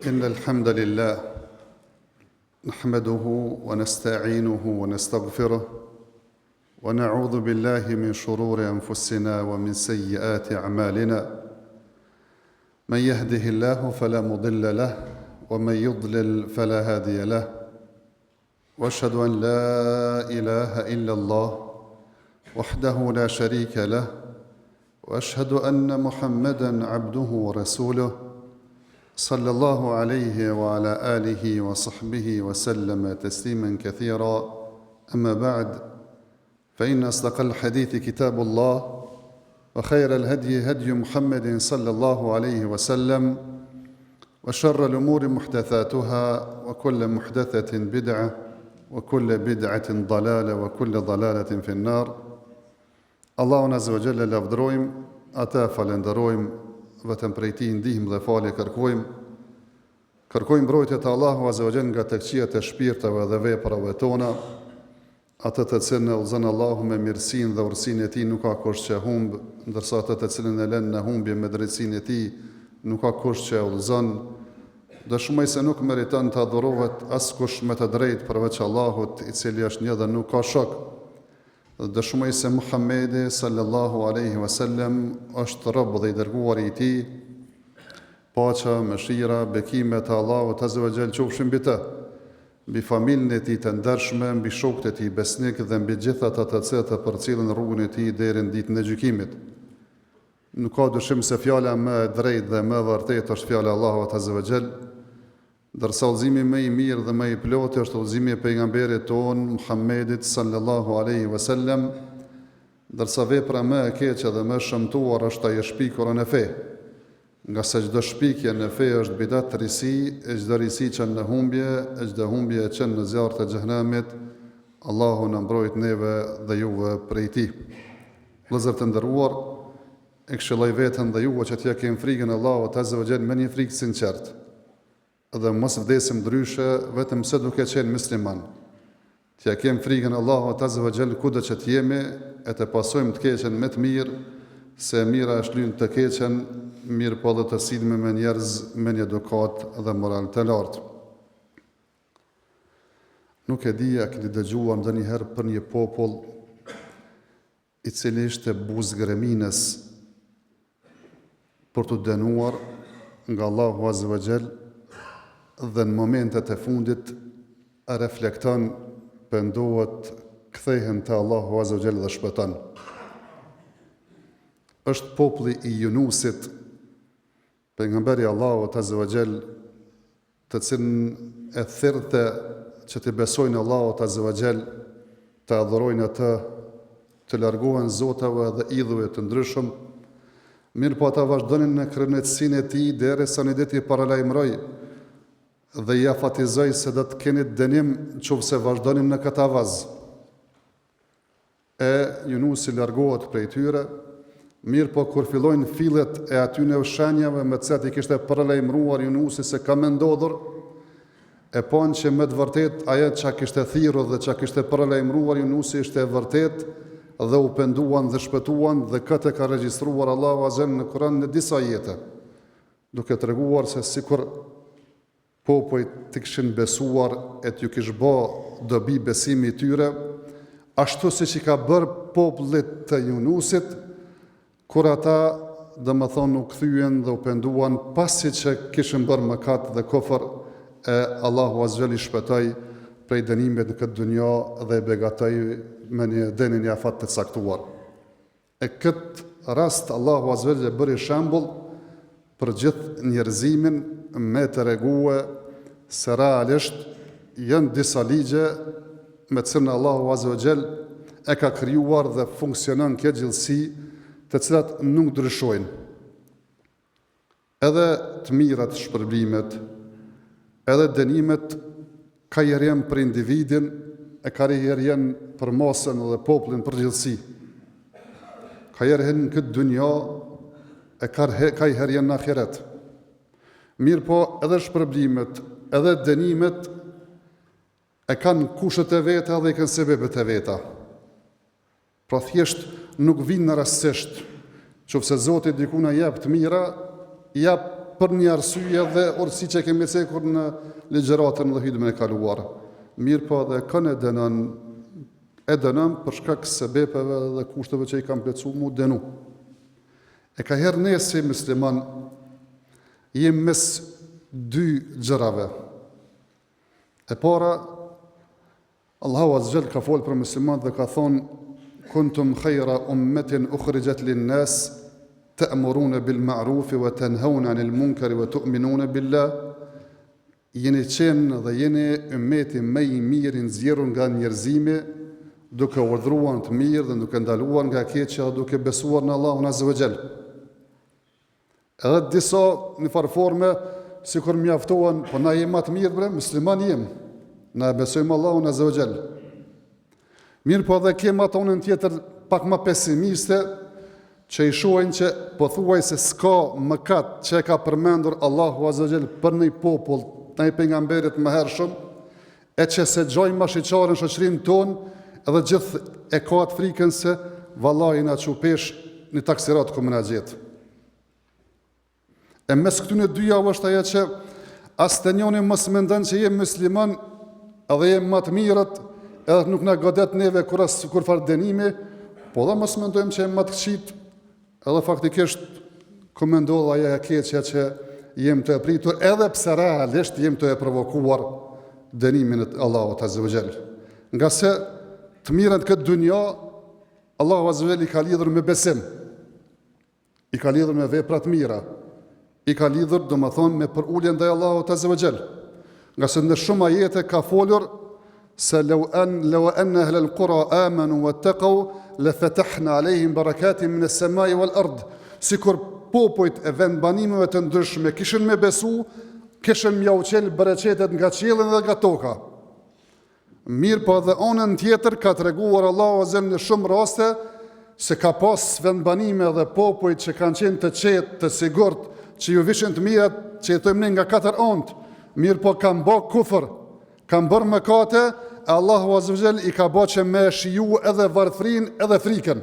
إن الحمد لله نحمده ونستعينه ونستغفره ونعوذ بالله من شرور أنفسنا ومن سيئات أعمالنا من يهده الله فلا مضل له ومن يضلل فلا هادي له وأشهد أن لا إله إلا الله وحده لا شريك له وأشهد أن محمدًا عبده ورسوله صلى الله عليه وعلى آله وصحبه وسلم تسليما كثيرا أما بعد فإن أصدق الحديث كتاب الله وخير الهدي هدي محمد صلى الله عليه وسلم وشر الأمور محدثاتها وكل محدثة بدعة وكل بدعة ضلالة وكل ضلالة في النار. Allahun Azza wa Jalla lavdërojmë, ata falenderojmë, vetëm prej Tij ndihmë dhe falje kërkojmë. Kërkojmë mbrojtje të Allahu Azza wa Jalla nga të e shpirtave dhe veprave tona, atë të cilën e udhëzon Allahu me mirësinë dhe urësinë e Tij nuk ka kush që humb, ndërsa atë të cilën e lën në humbje me drejtsinë e Tij nuk ka kush që udhëzon. Dëshmoj se nuk meriton të adhurohet askush me të drejtë përveç Allahut, i cili është një dhe nuk ka shok. Dëshmoj se Muhammedi sallallahu alaihi wasallam është rob dhe i dërguari i Tij, paqja, mëshira, bekimet e Allahut Azza wa Jall qofshin mbi të, mbi familjen e Tij të ndershme, mbi shokët e Tij besnik dhe mbi gjithë ata të cilët e përcjellin rrugën e Tij deri në ditën e gjykimit. Nuk ka dyshim se fjala më e drejtë dhe më e vërtetë është fjala e Allahut Azza wa Jall, ndërsa udhëzimi më i mirë dhe më i plotë është udhëzimi i pejgamberit ton Muhammedit sallallahu alaihi wasallam, ndërsa vepra më e keqe dhe më shëmtuar është ajo shpikur në fe. Nga se çdo shpikje në fe është bidat, risi, e çdo risi që në humbje, e çdo humbje që në zjarr të xhenemit. Allahu na mbrojt neve dhe juve prej tij. Vëllezër të nderuar, e këshilloj veten dhe juve që t'ja kemi frikën e Allahut Azza wa Jall me një frikë sinqert. Dhe mos vdesim ndryshe vetëm se duke qenë musliman. T'ja kem frikën Allahut Azza wa Jall kudo që t'jemi, e të pasojmë të keqen me të mirë, se mira është lynë të keqen, mirë po dhe të sidhme me njerëz me një edukat dhe moral të lartë. Nuk e di a keni dëgjuar ndonjëherë për një popull i cili ishte buzëgreminës për të dënuar nga Allahu Azza wa Jall, dhe në momentet e fundit reflekton, pendohet, kthehen te Allahu Azza wa Jalla dhe shpëton. Është populli i Yunusit, pejgamberi Allahut Azza wa Jalla, të cilën e thirrte që të besojnë Allahut Azza wa Jalla, të adhurojnë atë, të largohen zotave dhe idhujve të ndryshëm. Mirë po ata vazhdonin në krenetësinë e tij derisa një ditë i paralajmëroi dhe ja fatizoj se do të keni dënim nëse vazhdonin në këtë avaz. Yunusi largohet prej tyre, mirë po kur fillojnë fillet e atyne shenjave me të cilat i kishte paralajmëruar Yunusi se ka me ndodhur, e panë që me të vërtet ajo që kishte thirrur dhe që kishte paralajmëruar Yunusi ishte e vërtet dhe u penduan dhe shpëtuan, dhe këtë ka regjistruar Allahu Azza në Kur'an në disa ajete, duke treguar se sikur popujt të kishin besuar e t'ju kish bë dobi besimi i tyre, ashtu siç i ka bërë popullit të Yunusit, kur ata domethënë u kthyen dhe u penduan pasi që kishin bërë mëkat dhe kufër, e Allahu Azza wa Jalla i shpëtoi prej dënimit në këtë dunjë dhe e begatoi me një dënim i afat të caktuar. E këtë rast Allahu Azza wa Jalla bëri shembull për gjithë njerëzimin me të regue se realisht janë disa ligje me të cilën Allahu Azza wa Jall e ka krijuar dhe funksionon kjo gjithësi, të cilat nuk ndryshojnë. Edhe të mirat, shpërblimet, edhe dënimet ka jerjen për individin, e ka jerjen për masën dhe popullin për gjithësi. Ka jerjen në këtë dunja, e ka jerjen në ahiret. Mirë po edhe shpërblimet, edhe dënimet e kanë kushtet e veta dhe i kanë sebebet e veta. Pra thjesht nuk vinë në rastësisht, qofse Zoti diku na jep të mira, jep për një arsye dhe urtësi që kemi cekur në ligjëratën dhe hutben e kaluar. Mirë po dhe kanë e dënon për shkak sebepeve dhe kushteve që i kanë plotësuar mu dënu. E ka herë ne si musliman jem mes dy gjërave. E para, Allahu Azza wa Jall ka folë për musliman dhe ka thonë: kuntum khayra ummatin ukhrijat lin-nas ta'muruna bil ma'ruf wa tanhauna 'anil munkari wa tu'minuna billah. Jeni qenë dhe jeni ummeti më i mirë nxjerrur nga njerëzimi, duke urdhëruar të mirë dhe duke ndaluar nga keqja, duke besuar në Allahun Azza wa Jall. Edhe disa në farforme sikur mjaftohen, po na jemi më të mirë bre, musliman jem. Na besojmë Allahun Azza wa Jall. Mirë po dhe kemë atonën tjetër pak më pesimiste, që i shohin që pothuaj se s'ka mëkat që e ka përmendur Allahu Azza wa Jall për një popull, të një pejgamberit më hershëm, e që se gjojnë ma shiqarën shoqërinë tonë, edhe gjithë e ka atë frikën se vallahi na çupesh një taksirat ku më na gjetë. E mes këtyne dyja është ajo që as të njoni mos mendon që jem musliman edhe jem më të mirët, edhe nuk na godet neve kur far dënimi, po dhe mos mendojmë që jem më të këqit, edhe faktikisht ku më ndodh ajo e keqja që jem të e pritur, edhe pse realisht jem të e provokuar dënimin e Allahut Azza wa Jall. Nga se të mirën këtë dunja, Allahu Azza wa Jall i ka lidhur me besim, i ka lidhur me vepra të mira, i ka lidhur do më thonë me përuljen ndaj Allahut Azza wa Jall. Nga se në shumë ajete ka folur se law anna ahlal qura amanu wattaqu la fatahna alehim barakatin min as-samai wal ard. Sikur popujt e vendbanimeve të ndryshme kishin me besu, kishin mjau qel bereqetet nga qiellin dhe nga toka. Mirë po dhe anën tjetër ka treguar Allahu Azza në shumë raste se ka pas vendbanime dhe popujt që kanë qenë të qetë, të sigurt, që ju vishin të mirat, që jetojmë ne nga katër anët. Mirë po kanë bë kufër, kanë bërë mëkate, Allahu Azza wa Jall i ka bë që me shiju edhe varfrin edhe frikën.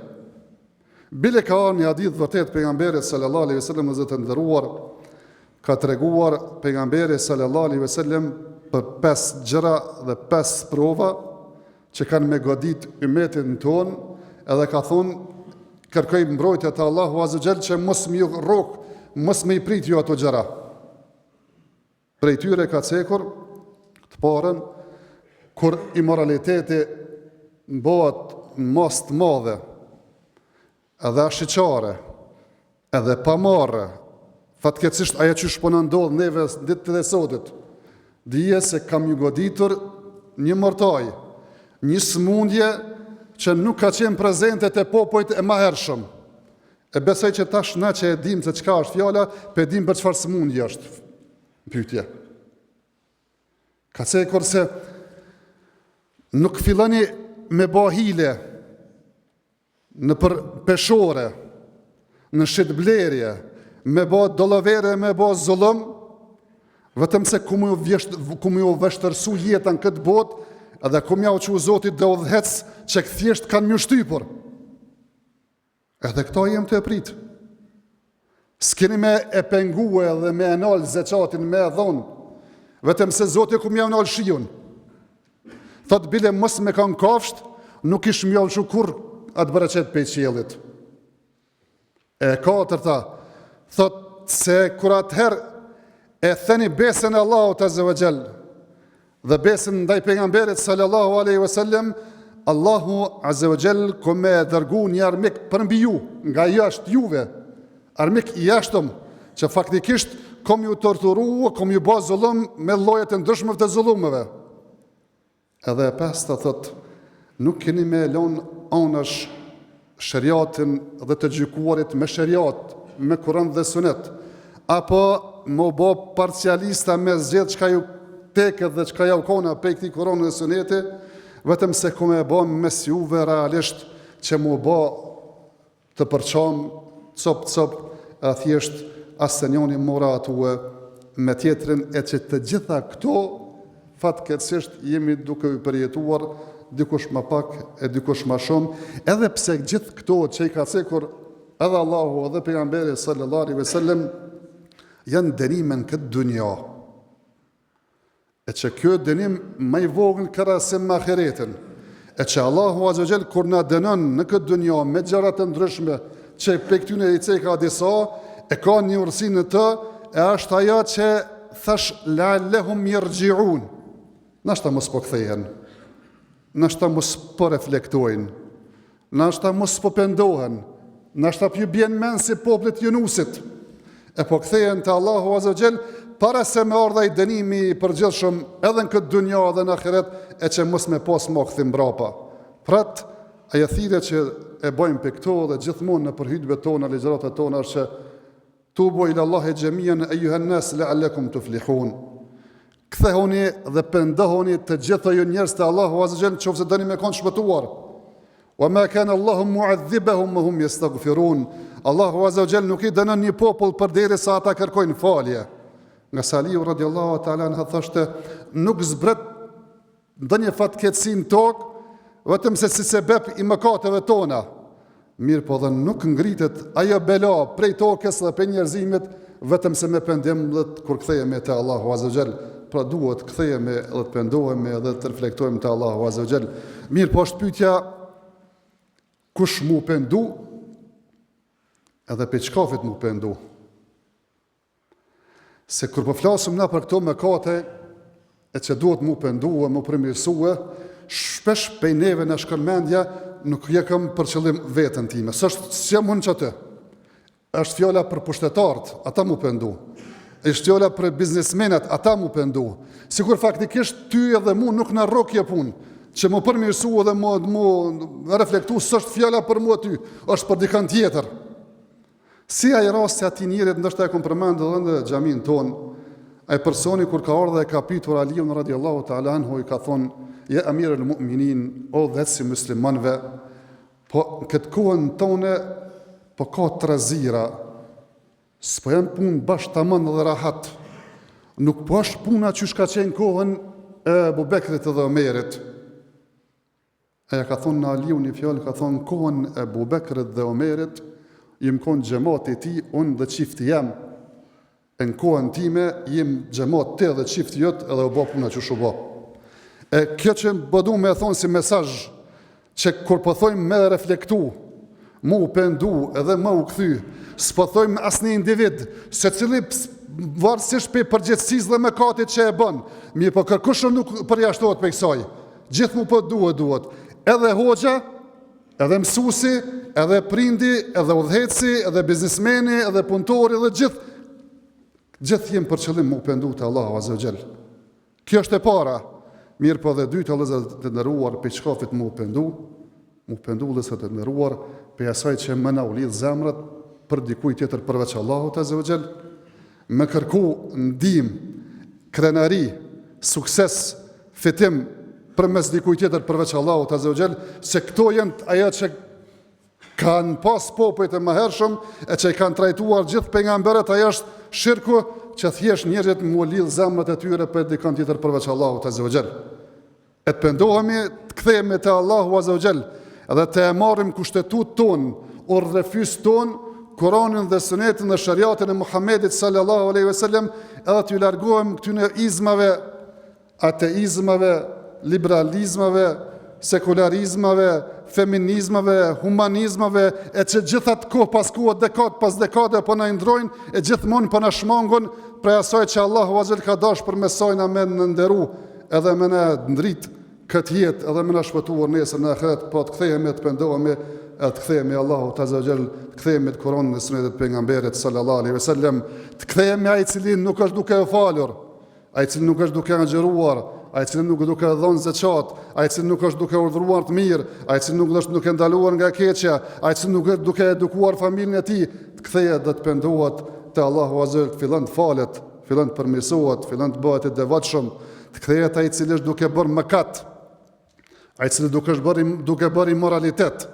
Bile ka një hadith vërtet pejgamberit sallallahu alaihi wasallam të nderuar, ka treguar pejgamberi sallallahu alaihi wasallam për 5 gjëra dhe 5 prova që kanë me godit ummetin ton, edhe ka thonë kërkoj mbrojtje te Allahu Azza wa Jall që mos më rrok, mos më i prit ju ato gjëra. Prej tyre ka cekur të parën kur imoraliteti bëhet mos të madhe, edhe ashiqare, edhe pamarre, fatkeqësisht ajo që shpo në ndodh neve ditët e sotit, dije se kam ju goditur një mortaj, një smundje që nuk ka qenë prezente te popujt e mahershëm. E besoj që tash na që e dim se çka është fjala, pe dim për çfarë smundje është pyetje. Ka cekur se nuk filloni me bahile në për peshore, në shitblerje, me bë dollavere, me bë zullum, vetëm se ku më ju vështërsu jetën këtë botë, edhe ku më u çu Zoti do udhëhec që thjesht kanë më shtypur. Edhe këto jem të e prit. S'keni me e pengue dhe me enal zeqatin me e dhonë, vetëm se Zoti ku më enal shiun. Thot bile mos me kanë kafsht, nuk ish më javë kur atë bereqet pe qiellit. E katërta, thot se kur atëherë e theni besën e Allahut Azza wa Jall dhe besën ndaj pejgamberit sallallahu alaihi wasallam, Allahu Azza wa Jall ku me dërgu një armik për mbi ju, nga jashtë juve, armik i jashtëm, që faktikisht kom ju torturu, kom ju bë zullum me llojet e ndryshme të zullumeve. Edhe e pesta thot, nuk keni me lon anash shariatin dhe të gjykuarit me shariat, me Kur'an dhe Sunet, apo më bë parcialista me zgjedh çka ju teket dhe çka jau kona pe këtij Kur'an dhe Suneti, vetëm se ku me bë mes juve realisht që më bë të përçam cop a thjesht asë njoni mora atue me tjetrin, e që të gjitha këto fatkeqësisht jemi duke i përjetuar dikush më pak e dikush më shumë, edhe pse gjithë këto që i ka cekur edhe Allahu edhe pejgamberi sallallahu alaihi wasallam janë dënime në këtë dunja. E që kjo dënim më i vogël krahasim me ahiretin. E që Allahu Azza wa Jall kur na dënon në këtë dunja me gjëra të ndryshme, që pe këtyne i ceka disa, e ka një urësi në të, e është ajo që thash la'allahum yarji'un. Nashta mos po kthehen. Nashta mos po reflektojnë. Nashta mos po pendohen. Nashta ju bjen mend si popullit Yunusit. E po kthehen te Allahu Azza wa Jall para se me ardha i dënimi i përgjithshëm edhe në këtë dunja edhe në ahiret, e që mos me pas më kthim mbrapa. Prat ajo thirrje që e bëjmë për këto dhe gjithmonë në përhyjtjet tona, ligjëratat tona është që tubu ila Allahi jamian ayyuhan nas la'allakum tuflihun. Kthehuni dhe pendohuni të gjitha ju njerëz te Allahu Azza wa Jall, nëse doni me kon shpëtuar. Wa ma kana Allahu mu'adhibahum wa hum yastaghfirun. Allahu Azza wa Jall nuk i dënon një popull përderisa ata kërkojnë falje. Nga Saliu radiallahu ta'ala anhu thoshte, nuk zbret ndonjë fatkeqësi në tokë vetëm se si sebeb i mëkateve tona. Mirë po dhe nuk ngritet ajo bela prej tokës dhe për njerëzimit vetëm se me pendim dhe kur kthehemi te Allahu Azza wa Jall. Pra duhet kthehemi dhe të pendohemi dhe të reflektojmë te Allahu Azza wa Jall. Mirë po është pyetja, kush mu pendu edhe për çkafit mu pendu? Se kur po flasim na për këto mëkate e që duhet mu pendu e mu përmirësue, shpesh pej neve në shkon mendja nuk je kam për qëllim veten time. S'jam unë çatë. Është fjala për pushtetarët, ata mu pendu. Është fjala për biznesmenat, ata mu pendu. Sikur faktikisht ty edhe mu nuk na rrokje punë, që mu përmirësue dhe mu reflektu s'është fjala për mu aty, është për dikant tjetër. Si ai rast se ati njerit ndoshta e kompremend edhe në xhamin ton, ai personi kur ka ardhur dhe ka pyetur Aliun radiallahu ta'ala anhu, i ka thonë, ja Amir al-Mu'minin, o dhe si muslimanve, po këtë kohën tonë po ka trazira, s'po janë punë bash tamam dhe rahat. Nuk po është puna që shka qenë kohën e Abu Bekrit dhe Omerit. Aja ka thonë në Aliun një fjallë, ka thonë kohën e Abu Bekrit dhe Omerit, jem konë gjemati ti, unë dhe qifti jam. Në kohën time, jem gjemat te dhe qifti jëtë edhe u bo puna që shubo. E kjo që bëdu me thonë si mesazh, që kur pëthojmë me reflektu, mu pendu edhe mu këthy, s'pëthojmë asni individ, se cili varësisht për përgjithësis dhe me katit që e bën, mirë po kërkushën nuk përjashtohet për kësaj. Gjithë mu për duhet. Edhe hoxha, edhe mësusi, edhe prindi, edhe udhëheci, edhe biznesmeni, edhe punëtori, edhe gjithë jem për qëllim mu pendu të Allahu Azza wa Jall. Kjo është e para. Mirë po dhe dyta vëllezër të nderuar, për çkafit mu pendu vëllezër të nderuar, për asaj që më na u lidh zemrat për dikujt tjetër përveç Allahut Azza wa Jall, më kërku ndihmë, krenari, sukses, fitim përmes dikujt tjetër përveç Allahut Azza wa Jall, se këto janë ajo që kanë pas popujt e mëhershëm e që i kanë trajtuar gjithë pejgamberët, ajo është shirku që thjesht njerëzit mu lidh zemrat e tyre për dikant tjetër përveç Allahut Azza wa Jall. E të pendohemi, të kthehemi te Allahu Azza wa Jall, edhe të e marrim kushtetut ton, urdhëfys ton, Kur'anin dhe Sunetin dhe Shariatin e Muhamedit sallallahu alaihi wasallam, edhe të largohem këtyne izmave, ateizmave, liberalizmave, sekularizmave, feminizmave, humanizmave, e që gjithat kohë pas kohë, dekad pas dekade, po na ndrojnë, e gjithmonë po na shmangun prej asaj që Allahu Azza wa Jall ka dash për mesajna me në nderu, edhe me në ndrit këtë jetë, edhe me në shpëtuar nesër në ahiret, po të kthehemi, të pendohemi, e të kthehemi Allahu Azza wa Jall, të kthehemi të Kur'anit dhe Sunetit të pejgamberit sallallahu alaihi wasallam, të kthehemi ai i cili nuk është duke e falur, ai i cili nuk është duke agjëruar, ai i cili nuk është duke dhënë zeqat, ai i cili nuk është duke urdhëruar të mirë, ai i cili nuk është duke ndaluar nga keqja, ai i cili nuk është duke edukuar familjen e tij, të kthehet dhe të pendohet te Allahu Azza wa Jall, fillon të falet, fillon të përmirësohet, fillon të bëhet i devotshëm, të kthehet ai i cili është duke bërë mëkat, ai i cili duke bërë immoralitet,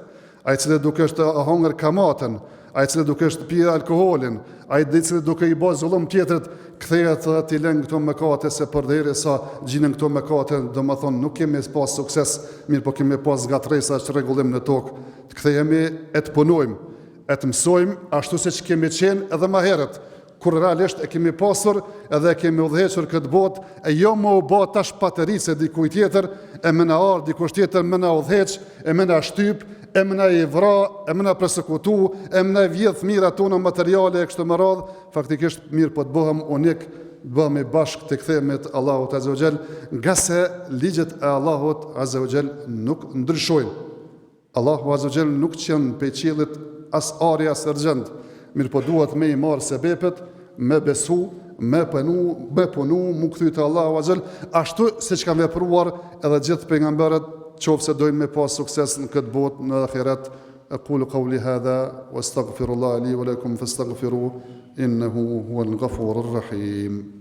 ai i cili duke është hongër kamatën, ai i cili duke është pirë alkoolin, ai i cili duke i bërë zullum tjetrit, kthehet dhe t'i lën këto mëkate, se përderisa gjinen këto mëkate, domethënë nuk kemi pas sukses, mirë po kemi pas gatresa që rregullim në tokë, të kthehemi e të punojmë, e të mësojmë ashtu siç kemi qenë edhe më herët, kur realisht e kemi pasur edhe e kemi udhëhequr këtë botë, e jo më u bë tash patërisë dikujt tjetër, e më na ardh dikush tjetër më na udhëheq, e më na shtyp, e më na i vra, e më na përsekutu, e më na vjedh mirat tona materiale e kështu me radhë, faktikisht mirë po të bëhem unik, të bëhemi bashkë të kthehemi te Allahu Azza wa Jall, nga se ligjet e Allahut Azza wa Jall nuk ndryshojnë. Allahu Azza wa Jall nuk qen pe qiellit as ari as argjend, mirë po duhet me i marë sebepet, me besu, me punu, mu këthy të Allahu Azza wa Jall, ashtu se që kam vepruar edhe gjithë pejgamberët, qoftë se dojnë me pas sukses në këtë botë në akhirat. أقول قولي هذا واستغفر الله لي ولكم فاستغفروه إنه هو الغفور الرحيم.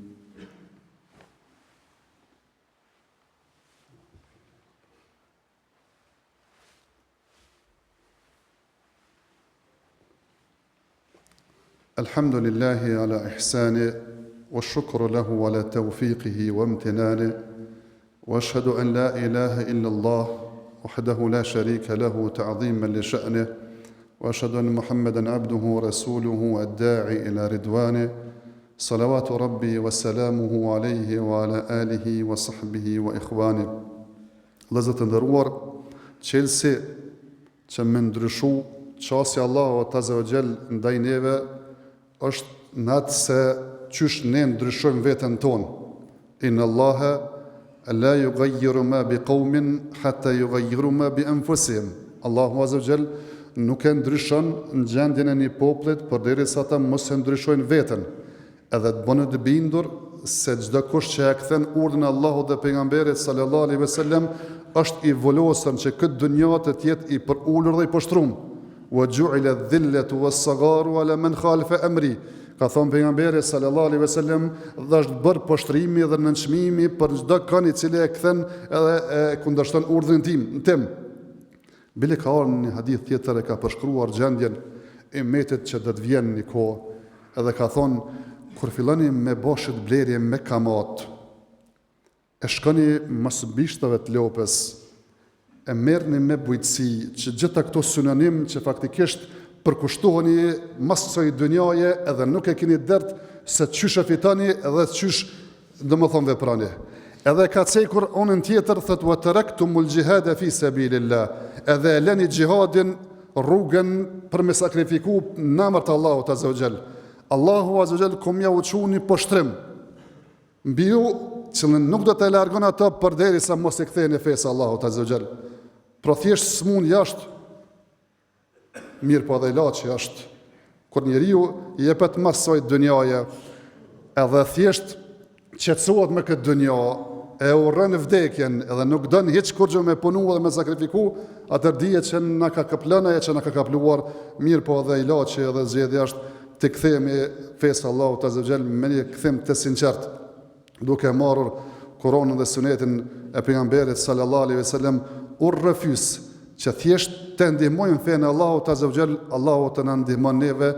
الحمد لله على إحسانه والشكر له على توفيقه وامتنانه وأشهد أن لا إله إلا الله وحده لا شريك له تعظيما لشأنه وأشهد أن محمدا عبده ورسوله الداعي إلى رضوانه صلوات ربي وسلامه عليه وعلى آله وصحبه وإخوانه. Lëzët të ndëruar, qelësi që me ndryshu qasja Allahu Azza wa Jall ndaj neve është natë se qysh ne ndryshojmë vetën tonë. Inna Allaha la yughayyiru ma bi qaumin hatta yughayyiru ma bi anfusihim. Allahu Azza wa Jall nuk e ndryshon në gjendjen e një popullit përderisa ata mos e ndryshojnë veten. Edhe të bënë të bindur se çdo kush që e kthen urdhën e Allahut dhe pejgamberit sallallahu alaihi wasallam është i volosur që këtë dunjë të jetë i përulur dhe i poshtrum. Wa ju'ila adh-dhillatu was-sagharu ala man khalafa amri. Ka thonë pejgamberi sallallahu alaihi wasallam, dhe është bërë poshtrimi dhe nënçmimi për çdo kënd i cili e kthen edhe e kundërshton urdhrin tim. Bile ka ardhur në një hadith tjetër e ka përshkruar gjendjen e umetit që do të vjen një kohë, edhe ka thonë, kur filloni me boshët blerje me kamat, e shkoni mas bishtave të lopës, e merrni me bujqësi që gjitha këto synonim që faktikisht përkushtoheni mas kësaj dunjaje edhe nuk e keni dert se çysh e fitoni edhe çysh domethënë veprani. Edhe ka cekur onën tjetër thot wa taraktumul jihada fi sabilillah. Edhe e lëni xhihadin rrugën për me sakrifiku në emër të Allahut Azza wa Jall. Allahu Azza wa Jall kum ja uçuni poshtrim. Mbi ju që nuk do të largon ato përderisa mos e ktheheni fesë Allahut Azza wa Jall. Pro thjesht smun jashtë, mirë po edhe ilaçi është, kur njeriu i jepet masoj dunjaje, edhe thjesht qetësohet me këtë dunja, e urren vdekjen, edhe nuk don hiç kurrë me punu dhe me sakrifiku, atë dihet që na ka kaplëna e që na ka kapluar, mirë po edhe ilaçi edhe zgjedhja është të kthehemi fesë Allahut Azza wa Jall me një kthim të sinqert, duke marrur Kuranën dhe Sunetin e pejgamberit sallallahu alaihi wasallam, refyz që thjesht të ndihmojmë fenë Allahut Azza wa Jall, Allahu të na ndihmon neve,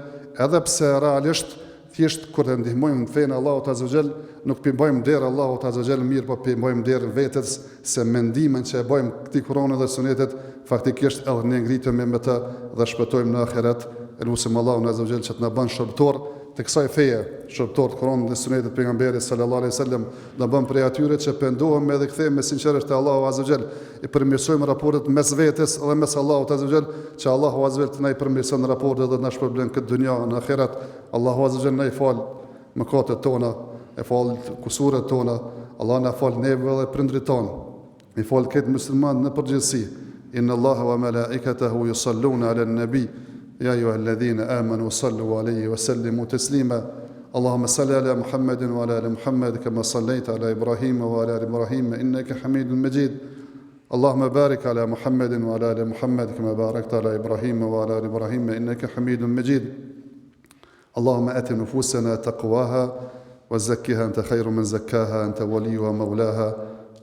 edhe pse realisht thjesht kur të ndihmojmë fenë Allahut Azza wa Jall, nuk pimbojmë derë Allahut Azza wa Jall, mirë po pimbojmë derë vetes, se mendimin që e bëjmë këtij Kur'ani dhe Sunetit faktikisht edhe ne ngritemi me të dhe shpëtojmë në ahiret. Elusim Allahun Azza wa Jall që të na bën shërbëtor të kësaj feje, shërbëtor të Kur'anit dhe Sunetit pejgamberit sallallahu alaihi wasallam, na bën prej atyre që pendohemi dhe kthehemi sinqerisht te Allahu Azza wa Jall, i përmirësojmë raportet mes vetes dhe mes Allahut Azza wa Jall, që Allahu Azza wa Jall të na i përmirëson raportet dhe të na shpërblen këtë dunjë në ahiret. Allahu Azza wa Jall na i fal mëkatet tona, e fal kusuret tona, Allah na fal neve dhe prindrit tonë, i fal këtë musliman në përgjithësi. Inna Allaha wa malaikatahu yusalluna ala an-nabi يا أيها الذين آمنوا صلوا عليه وسلموا تسليما اللهم صل على محمد وعلى آل محمد كما صليت على إبراهيم وعلى آل إبراهيم إنك حميد مجيد اللهم بارك على محمد وعلى آل محمد كما باركت على إبراهيم وعلى آل إبراهيم إنك حميد مجيد اللهم آت نفوسنا تقواها وزكها أنت خير من زكاها أنت وليها مولاها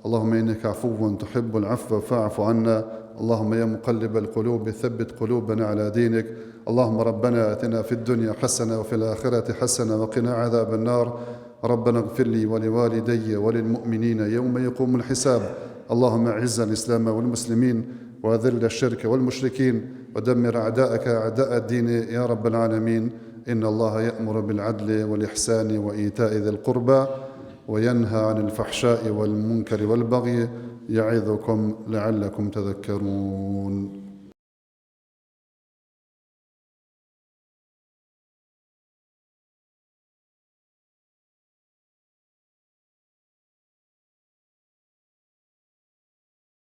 اللهم إنك عفو تحب العفو فاعف عنا اللهم يا مقلب القلوب ثبت قلوبنا على دينك اللهم ربنا آتنا في الدنيا حسنة وفي الآخرة حسنة وقنا عذاب النار ربنا اغفر لي ولوالدي وللمؤمنين يوم يقوم الحساب اللهم أعز الإسلام والمسلمين وأذل الشرك والمشركين ودمر أعداءك أعداء الدين يا رب العالمين إن الله يأمر بالعدل والإحسان وإيتاء ذي القربى وينهى عن الفحشاء والمنكر والبغي يعظكم لعلكم تذكرون.